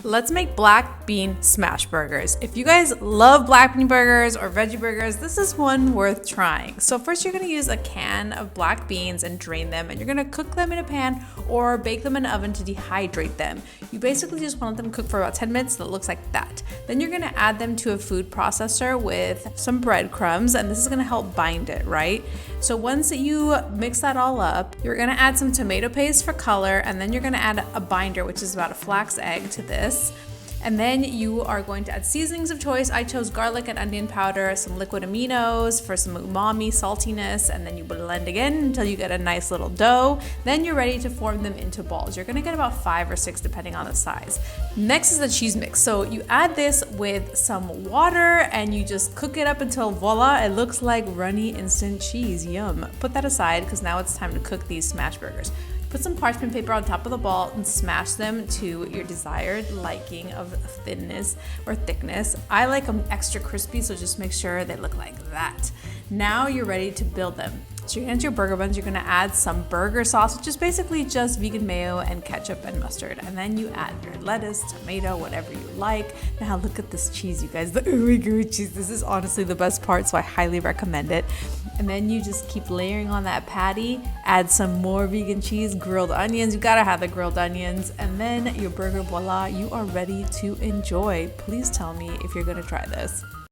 Let's make black bean smash burgers. If you guys love black bean burgers or veggie burgers, this is one worth trying. So first you're gonna use a can of black beans and drain them, and you're gonna cook them in a pan or bake them in an oven to dehydrate them. You basically just want them cooked for about 10 minutes, so it looks like that. Then you're gonna add them to a food processor with some breadcrumbs, and this is gonna help bind it, right? So once you mix that all up, you're gonna add some tomato paste for color, and then you're gonna add a binder, which is about a flax egg, to this. And then you are going to add seasonings of choice. I chose garlic and onion powder, some liquid aminos for some umami saltiness, and then you blend again until you get a nice little dough. Then you're ready to form them into balls. You're gonna get about 5 or 6 depending on the size. Next is the cheese mix. So you add this with some water and you just cook it up until voila, it looks like runny instant cheese. Yum. Put that aside because now it's time to cook these smash burgers. Put some parchment paper on top of the ball and smash them to your desired liking of thinness or thickness. I like them extra crispy, so just make sure they look like that. Now you're ready to build them. So you're gonna get your burger buns, you're gonna add some burger sauce, which is basically just vegan mayo and ketchup and mustard. And then you add your lettuce, tomato, whatever you like. Now look at this cheese, you guys, the ooey cheese. This is honestly the best part, so I highly recommend it. And then you just keep layering on that patty, add some more vegan cheese, grilled onions, you gotta have the grilled onions, and then your burger, voila, you are ready to enjoy. Please tell me if you're gonna try this.